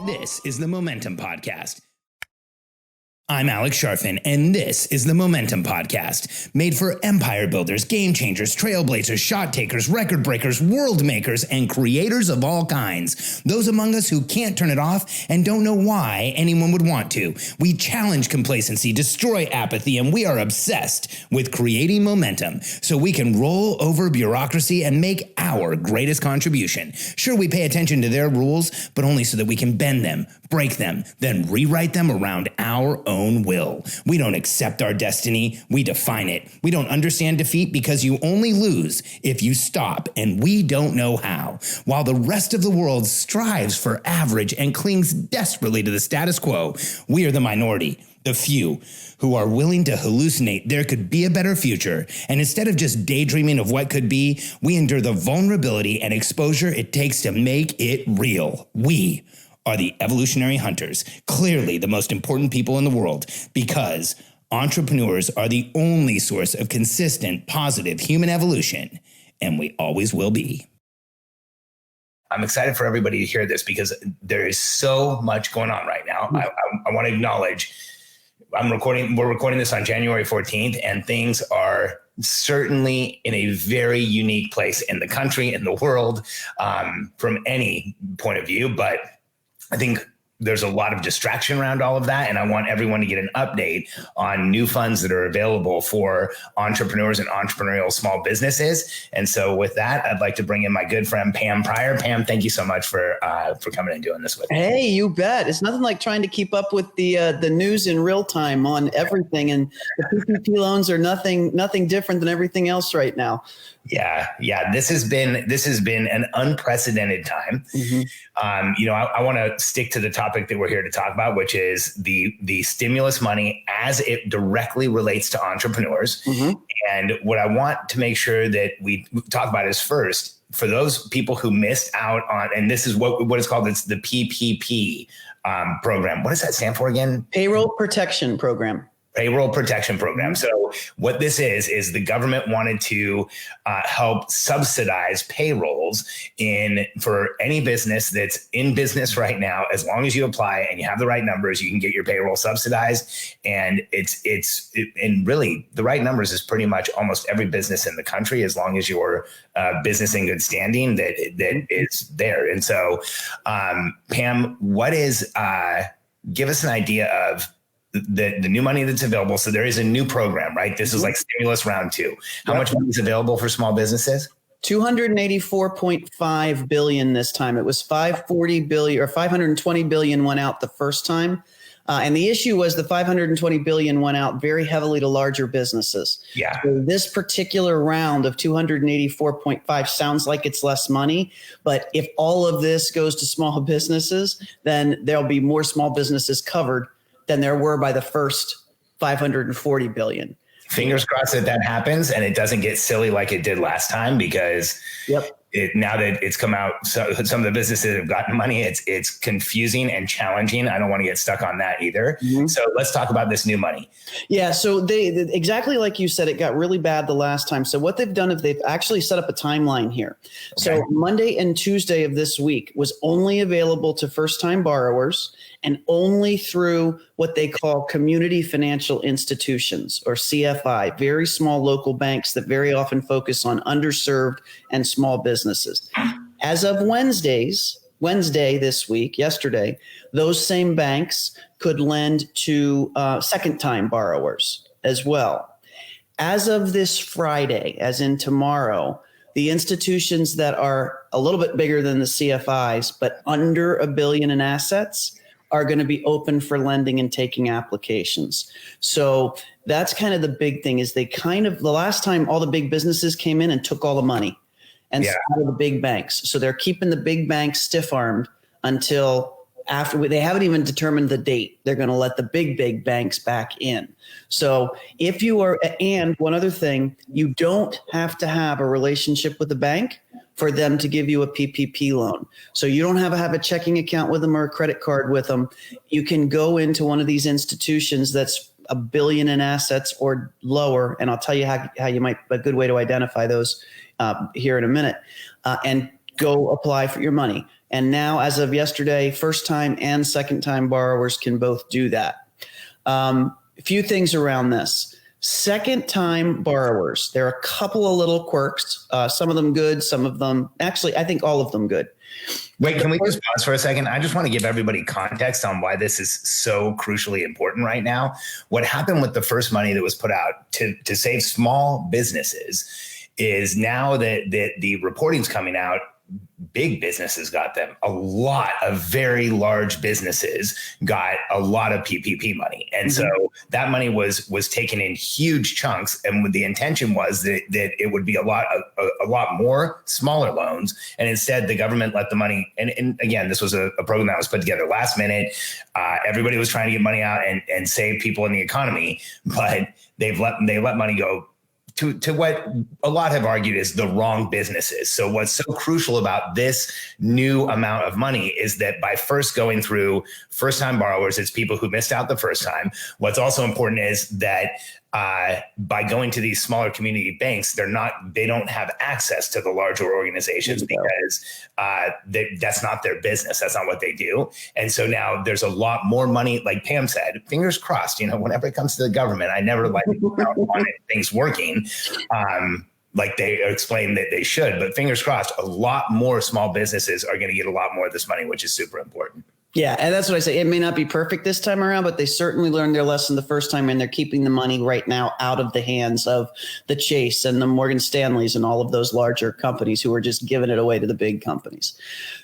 This is the Momentum Podcast. I'm Alex Sharfin, and this is the Momentum Podcast, made for empire builders, game changers, trailblazers, shot takers, record breakers, world makers, and creators of all kinds. Those among us who can't turn it off and don't know why anyone would want to. We challenge complacency, destroy apathy, and we are obsessed with creating momentum so we can roll over bureaucracy and make our greatest contribution. Sure, we pay attention to their rules, but only so that we can bend them, break them, then rewrite them around our own will. We don't accept our destiny, we define it. We don't understand defeat because you only lose if you stop, and we don't know how. While the rest of the world strives for average and clings desperately to the status quo, we are the minority, the few, who are willing to hallucinate there could be a better future. And instead of just daydreaming of what could be, we endure the vulnerability and exposure it takes to make it real. We are the evolutionary hunters, clearly the most important people in the world, because entrepreneurs are the only source of consistent, positive human evolution, and we always will be. I'm excited for everybody to hear this because there is so much going on right now. I want to acknowledge we're recording this on January 14th, and things are certainly in a very unique place in the country, in the world, from any point of view. But I think there's a lot of distraction around all of that. And I want everyone to get an update on new funds that are available for entrepreneurs and entrepreneurial small businesses. And so with that, I'd like to bring in my good friend, Pam Pryor. Pam, thank you so much for coming and doing this with me. Hey, you bet. It's nothing like trying to keep up with the news in real time on everything. And the PPP loans are nothing different than everything else right now. Yeah. This has been an unprecedented time. Mm-hmm. I want to stick to the topic that we're here to talk about, which is the stimulus money as it directly relates to entrepreneurs. Mm-hmm. And what I want to make sure that we talk about is first, for those people who missed out on, and this is what it's called, it's the PPP program. What does that stand for again? Payroll Protection Program. Payroll Protection Program. So what this is the government wanted to help subsidize payrolls for any business that's in business right now. As long as you apply and you have the right numbers, you can get your payroll subsidized. And and really the right numbers is pretty much almost every business in the country, as long as your business in good standing that is there. And so, Pam, give us an idea of the new money that's available. So there is a new program, right? This is like stimulus round 2. How much money is available for small businesses? $284.5 billion this time. It was $540 billion or $520 billion went out the first time. And the issue was the $520 billion went out very heavily to larger businesses. Yeah. So this particular round of 284.5 sounds like it's less money, but if all of this goes to small businesses, then there'll be more small businesses covered than there were by the first $540 billion. Fingers crossed that happens and it doesn't get silly like it did last time, because now that it's come out, so some of the businesses have gotten money, it's confusing and challenging. I don't want to get stuck on that either. Mm-hmm. So let's talk about this new money. Yeah. So they exactly like you said, it got really bad the last time. So what they've done is they've actually set up a timeline here. Okay. So Monday and Tuesday of this week was only available to first-time borrowers and only through what they call community financial institutions, or CFI, very small local banks that very often focus on underserved and small businesses. As of Wednesday this week, yesterday, those same banks could lend to second-time borrowers as well. As of this Friday, as in tomorrow, the institutions that are a little bit bigger than the CFIs, but under $1 billion in assets, are going to be open for lending and taking applications. So that's kind of the big thing, is the last time all the big businesses came in and took all the money and started the big banks. So they're keeping the big banks stiff-armed until after they haven't even determined the date. They're going to let the big banks back in. So if you are, and one other thing, you don't have to have a relationship with the bank for them to give you a PPP loan. So you don't have to have a checking account with them or a credit card with them. You can go into one of these institutions that's $1 billion in assets or lower. And I'll tell you how you might, a good way to identify those here in a minute, and go apply for your money. And now, as of yesterday, first time and second time borrowers can both do that. A few things around this. Second time borrowers, there are a couple of little quirks, some of them good, some of them, actually, I think all of them good. Wait, can we just pause for a second? I just want to give everybody context on why this is so crucially important right now. What happened with the first money that was put out to save small businesses is now that the reporting's coming out, big businesses got them. A lot of very large businesses got a lot of PPP money. And so that money was taken in huge chunks. And the intention was that it would be a lot more smaller loans. And instead the government let the money. And again, this was a program that was put together last minute. Everybody was trying to get money out and save people in the economy, but they let money go to what a lot have argued is the wrong businesses. So what's so crucial about this new amount of money is that by first going through first time borrowers, it's people who missed out the first time. What's also important is that by going to these smaller community banks, they don't have access to the larger organizations because that's not their business. That's not what they do. And so now there's a lot more money, like Pam said, fingers crossed, whenever it comes to the government, I never like on things working. Like they explain that they should, but fingers crossed, a lot more small businesses are going to get a lot more of this money, which is super important. Yeah, and that's what I say. It may not be perfect this time around, but they certainly learned their lesson the first time, and they're keeping the money right now out of the hands of the Chase and the Morgan Stanleys and all of those larger companies who are just giving it away to the big companies.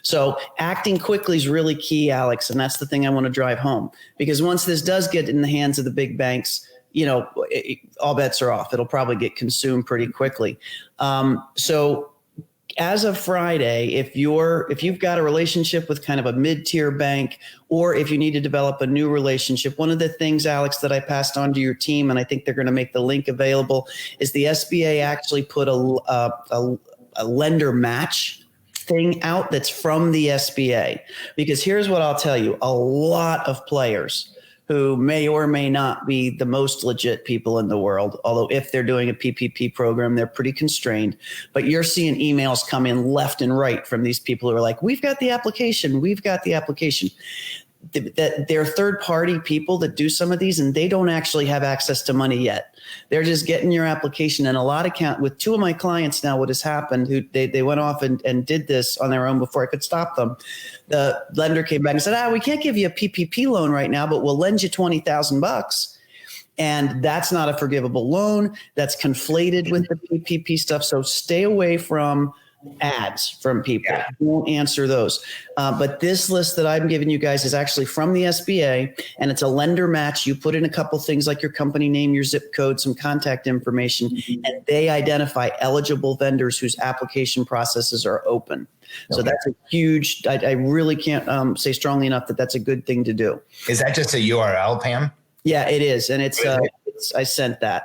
So acting quickly is really key, Alex, and that's the thing I want to drive home. Because once this does get in the hands of the big banks, all bets are off. It'll probably get consumed pretty quickly. So as of Friday, if you've got a relationship with kind of a mid-tier bank, or if you need to develop a new relationship, one of the things, Alex, that I passed on to your team, and I think they're going to make the link available, is the SBA actually put a lender match thing out that's from the SBA. Because here's what I'll tell you, a lot of players who may or may not be the most legit people in the world. Although if they're doing a PPP program, they're pretty constrained. But you're seeing emails come in left and right from these people who are like, we've got the application. We've got the application. That they're third-party people that do some of these, and they don't actually have access to money yet. They're just getting your application. And a lot of with two of my clients now, what has happened, who they went off and did this on their own before I could stop them. The lender came back and said, we can't give you a PPP loan right now, but we'll lend you $20,000. And that's not a forgivable loan. That's conflated with the PPP stuff. So stay away from ads from people. Yeah. Won't answer those. But this list that I'm giving you guys is actually from the SBA, and it's a lender match. You put in a couple things like your company name, your zip code, some contact information, and they identify eligible vendors whose application processes are open. So that's a huge, I really can't say strongly enough that that's a good thing to do. Is that just a URL, Pam? Yeah, it is. And it's I sent that.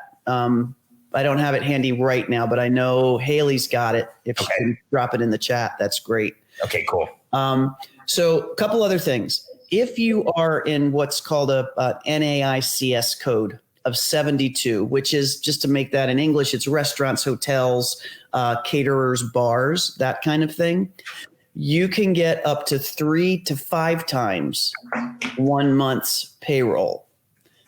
I don't have it handy right now, but I know Haley's got it. If you can drop it in the chat, that's great. Okay, cool. So a couple other things. If you are in what's called a NAICS code of 72, which is, just to make that in English, it's restaurants, hotels, caterers, bars, that kind of thing. You can get up to 3 to 5 times 1 month's payroll.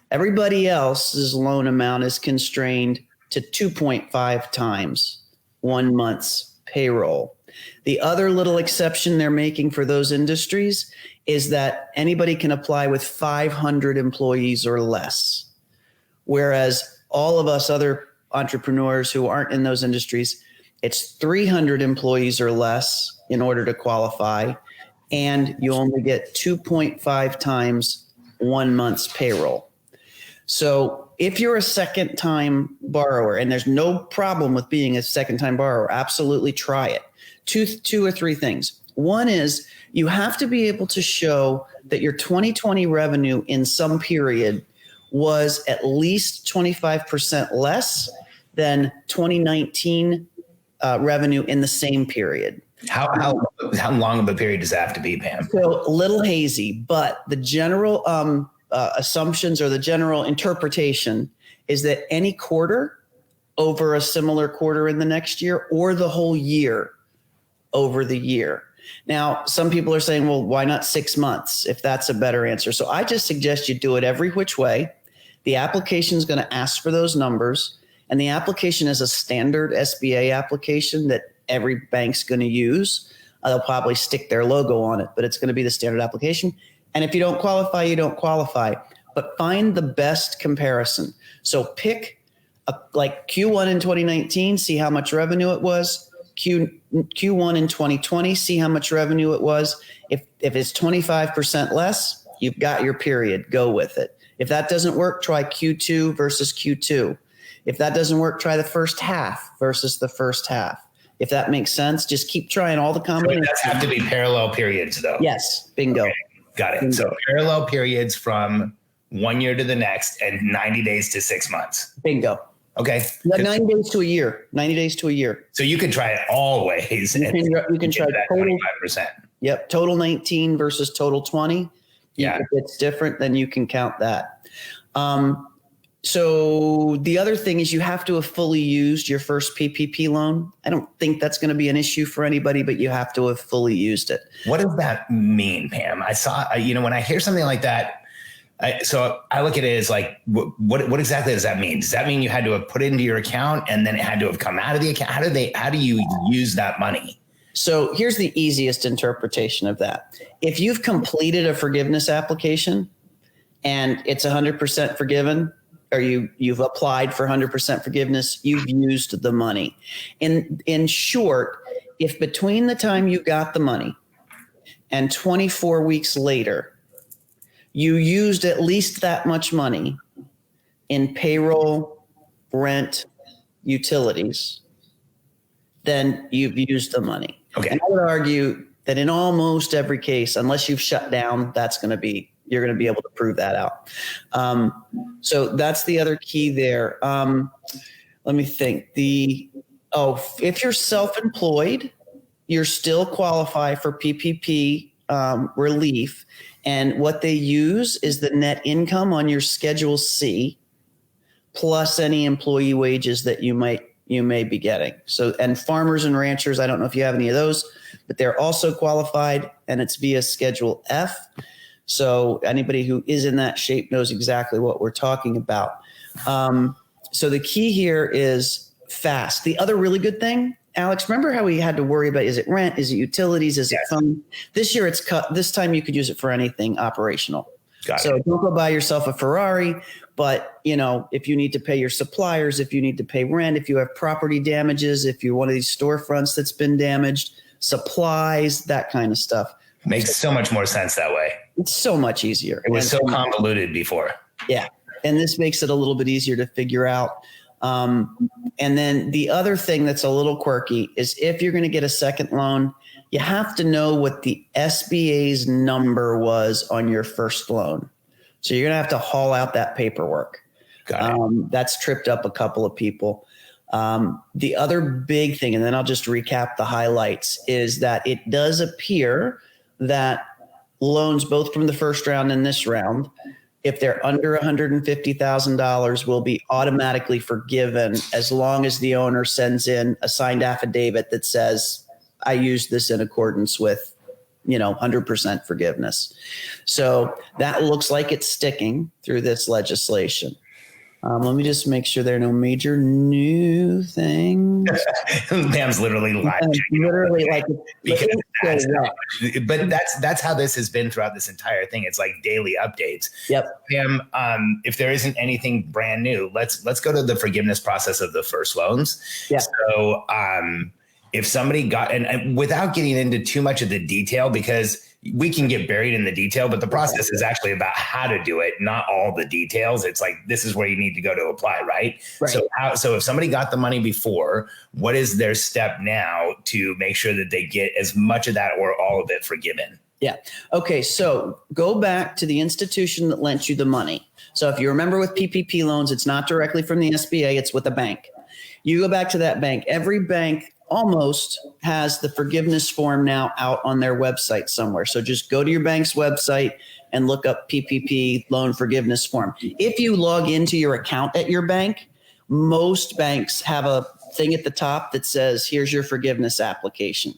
Everybody else's loan amount is constrained to 2.5 times 1 month's payroll. The other little exception they're making for those industries is that anybody can apply with 500 employees or less. Whereas all of us other entrepreneurs who aren't in those industries, it's 300 employees or less in order to qualify, and you only get 2.5 times 1 month's payroll. So if you're a second-time borrower, and there's no problem with being a second-time borrower, absolutely try it. Two or three things. One is you have to be able to show that your 2020 revenue in some period was at least 25% less than 2019 revenue in the same period. How long of a period does that have to be, Pam? So a little hazy, but the general assumptions or the general interpretation is that any quarter over a similar quarter in the next year, or the whole year over the year. Now, some people are saying, well, why not 6 months if that's a better answer? So I just suggest you do it every which way. The application is going to ask for those numbers, and the application is a standard SBA application that every bank's going to use. They'll probably stick their logo on it, but it's going to be the standard application. And if you don't qualify, you don't qualify. But find the best comparison. So pick like Q1 in 2019, see how much revenue it was. Q1 in 2020, see how much revenue it was. If it's 25% less, you've got your period. Go with it. If that doesn't work, try Q2 versus Q2. If that doesn't work, try the first half versus the first half. If that makes sense, just keep trying all the combinations. So it does have to be parallel periods, though. Yes. Bingo. Okay, got it. Bingo. So parallel periods from 1 year to the next and 90 days to 6 months. Bingo. Okay. 90 days to a year. 90 days to a year. So you can try it all ways. You can try total 25%. Yep. Total 19 versus total 20. Yeah. If it's different, then you can count that. So the other thing is you have to have fully used your first PPP loan. I don't think that's going to be an issue for anybody, but you have to have fully used it. What does that mean, Pam? I saw, when I hear something like that, so I look at it as like, what exactly does that mean? Does that mean you had to have put it into your account and then it had to have come out of the account? How do you use that money? So here's the easiest interpretation of that. If you've completed a forgiveness application and it's 100% forgiven, or you've applied for 100% forgiveness, you've used the money. In short, if between the time you got the money and 24 weeks later, you used at least that much money in payroll, rent, utilities, then you've used the money. Okay. And I would argue that in almost every case, unless you've shut down, you're going to be able to prove that out. So that's the other key there. Let me think. If you're self-employed, you're still qualify for PPP relief. And what they use is the net income on your Schedule C plus any employee wages that you may be getting. So, and farmers and ranchers, I don't know if you have any of those, but they're also qualified, and it's via Schedule F. So anybody who is in that shape knows exactly what we're talking about. So the key here is fast. The other really good thing, Alex, remember how we had to worry about, is it rent? Is it utilities? Is it phone? This year it's cut. This time you could use it for anything operational. So don't go buy yourself a Ferrari, but if you need to pay your suppliers, if you need to pay rent, if you have property damages, if you're one of these storefronts that's been damaged, supplies, that kind of stuff. Makes so much more sense that way. It's so much easier. It was so convoluted before. Yeah. And this makes it a little bit easier to figure out. And then the other thing that's a little quirky is if you're going to get a second loan, you have to know what the SBA's number was on your first loan. So you're going to have to haul out that paperwork. Got it. That's tripped up a couple of people. The other big thing, and then I'll just recap the highlights, is that it does appear that loans, both from the first round and this round, if they're under $150,000, will be automatically forgiven as long as the owner sends in a signed affidavit that says, I used this in accordance with, 100% forgiveness. So that looks like it's sticking through this legislation. Let me just make sure there are no major new things. Pam's literally live. Literally, but that's how this has been throughout this entire thing. It's like daily updates. Yep. Pam, if there isn't anything brand new, let's go to the forgiveness process of the first loans. Yeah. So if somebody got, and without getting into too much of the detail, because we can get buried in the detail, but the process is actually about how to do it, not all the details. It's like, this is where you need to go to apply, right? So if somebody got the money before, what is their step now to make sure that they get as much of that or all of it forgiven? Yeah. Okay. So go back to the institution that lent you the money. So if you remember with PPP loans, it's not directly from the SBA, it's with a bank. You go back to that bank. Every bank almost has the forgiveness form now out on their website somewhere. So just go to your bank's website and look up PPP loan forgiveness form. If you log into your account at your bank, most banks have a thing at the top that says, here's your forgiveness application.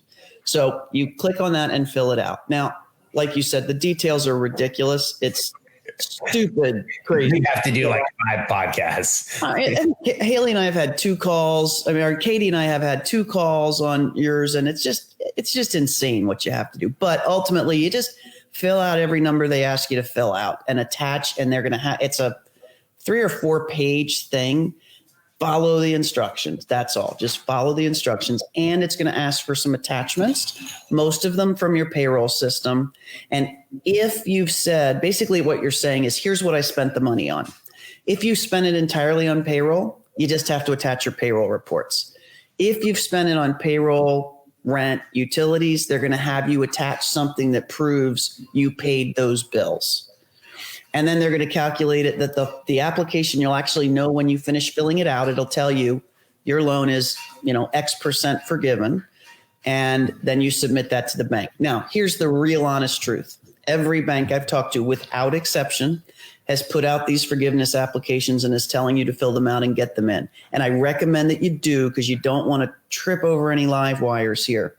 So you click on that and fill it out. Now, like you said, the details are ridiculous. It's stupid, crazy. You have to do like 5 podcasts. And Haley and I have had 2 calls. I mean, or Katie and I have had 2 calls on yours, and it's just insane what you have to do. But ultimately, you just fill out every number they ask you to fill out and attach, and they're going to have, it's a 3 or 4 page thing. Follow the instructions. That's all. Just follow the instructions. And it's going to ask for some attachments, most of them from your payroll system. And if you've said, basically what you're saying is, here's what I spent the money on. If you spend it entirely on payroll, you just have to attach your payroll reports. If you've spent it on payroll, rent, utilities, they're going to have you attach something that proves you paid those bills. And then they're going to calculate it that the application, you'll actually know when you finish filling it out, it'll tell you your loan is, X% forgiven. And then you submit that to the bank. Now, here's the real honest truth. Every bank I've talked to, without exception, has put out these forgiveness applications and is telling you to fill them out and get them in. And I recommend that you do, because you don't want to trip over any live wires here.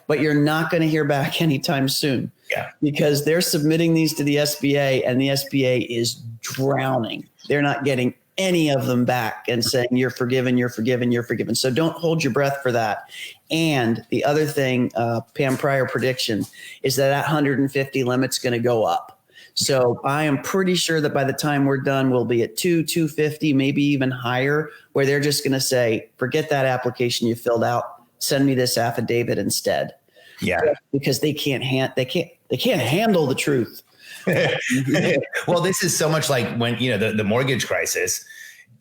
But you're not going to hear back anytime soon. Yeah. Because they're submitting these to the SBA, and the SBA is drowning. They're not getting any of them back and saying, you're forgiven, you're forgiven, you're forgiven. So don't hold your breath for that. And the other thing, Pam, prior prediction is that 150 limit's going to go up. So I am pretty sure that by the time we're done, we'll be at 250, maybe even higher, where they're just going to say, forget that application you filled out. Send me this affidavit instead. Yeah. Because they can't handle the truth. Well, this is so much like when, the mortgage crisis,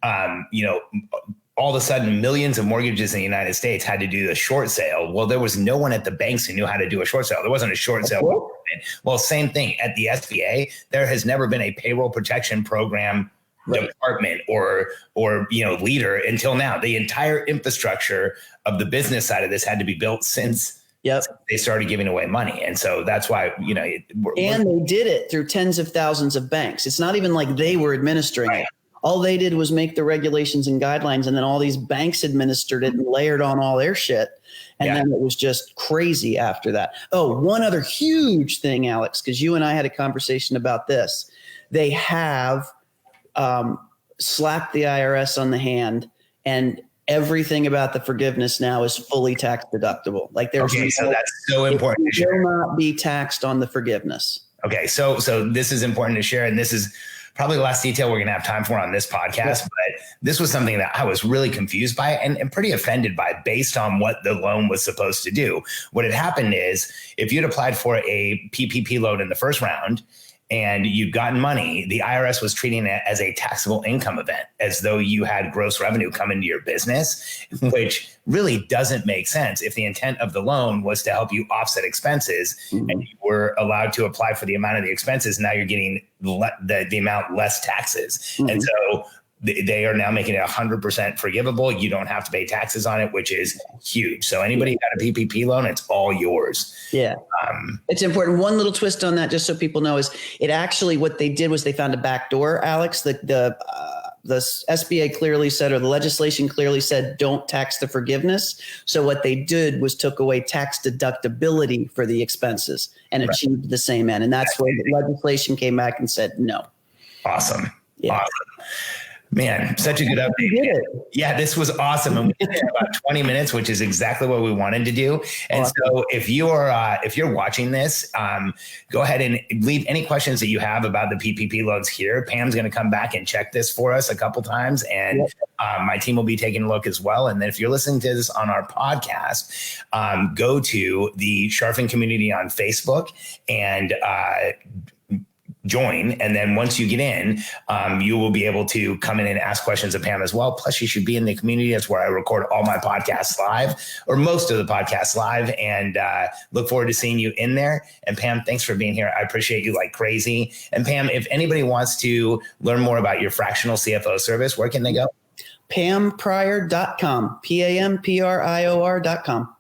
all of a sudden millions of mortgages in the United States had to do the short sale. Well, there was no one at the banks who knew how to do a short sale. There wasn't a short sale. Well, same thing at the SBA. There has never been a payroll protection program department or leader until now. The entire infrastructure of the business side of this had to be built since they started giving away money. And so that's why, and they did it through tens of thousands of banks. It's not even like they were administering it. All they did was make the regulations and guidelines, and then all these banks administered it and layered on all their shit. And then it was just crazy after that. Oh, one other huge thing, Alex, because you and I had a conversation about this. They have slapped the IRS on the hand, and everything about the forgiveness now is fully tax deductible. Like there's so that's so important. It will not be taxed on the forgiveness. Okay, so this is important to share, and this is probably the last detail we're going to have time for on this podcast. But this was something that I was really confused by and pretty offended by, based on what the loan was supposed to do. What had happened is, if you'd applied for a PPP loan in the first round and you'd gotten money, the IRS was treating it as a taxable income event, as though you had gross revenue come into your business, which really doesn't make sense. If the intent of the loan was to help you offset expenses, and you were allowed to apply for the amount of the expenses, now you're getting the amount less taxes. And so they are now making it 100% forgivable. You don't have to pay taxes on it, which is huge. So anybody who got a PPP loan, it's all yours. Yeah. It's important. One little twist on that, just so people know, is it actually, what they did was they found a back door, Alex. The SBA clearly said, or the legislation clearly said, don't tax the forgiveness. So what they did was took away tax deductibility for the expenses and achieved the same end. And that's where the legislation came back and said no. Awesome. Yeah. Awesome. Man, such a good update. Yeah, this was awesome. And we did it in about 20 minutes, which is exactly what we wanted to do. And so if you're watching this, go ahead and leave any questions that you have about the PPP loans here. Pam's going to come back and check this for us a couple times. And my team will be taking a look as well. And then if you're listening to this on our podcast, go to the Sharfin community on Facebook and join. And then once you get in, you will be able to come in and ask questions of Pam as well. Plus, you should be in the community. That's where I record all my podcasts live, or most of the podcasts live, and look forward to seeing you in there. And Pam, thanks for being here. I appreciate you like crazy. And Pam, if anybody wants to learn more about your fractional CFO service, where can they go? PamPrior.com, PAMPRIOR.com.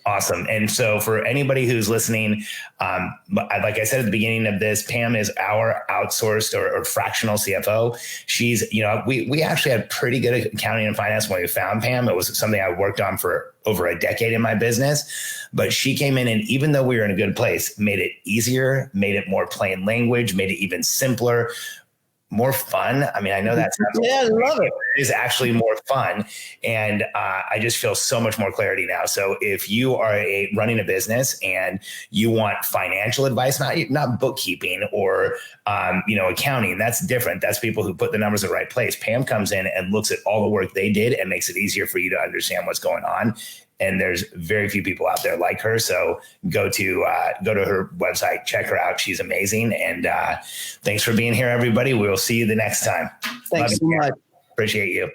Awesome. And so for anybody who's listening, like I said at the beginning of this, Pam is our outsourced or fractional CFO. She's, we actually had pretty good accounting and finance when we found Pam. It was something I worked on for over a decade in my business, but she came in and even though we were in a good place, made it easier, made it more plain language, made it even simpler, more fun. I mean, I know that sounds I love it. It is actually more fun. And I just feel so much more clarity now. So if you are running a business and you want financial advice, not bookkeeping or, accounting, that's different. That's people who put the numbers in the right place. Pam comes in and looks at all the work they did and makes it easier for you to understand what's going on. And there's very few people out there like her. So go to her website, check her out. She's amazing. And thanks for being here, everybody. We'll see you the next time. Thanks so much. Appreciate you.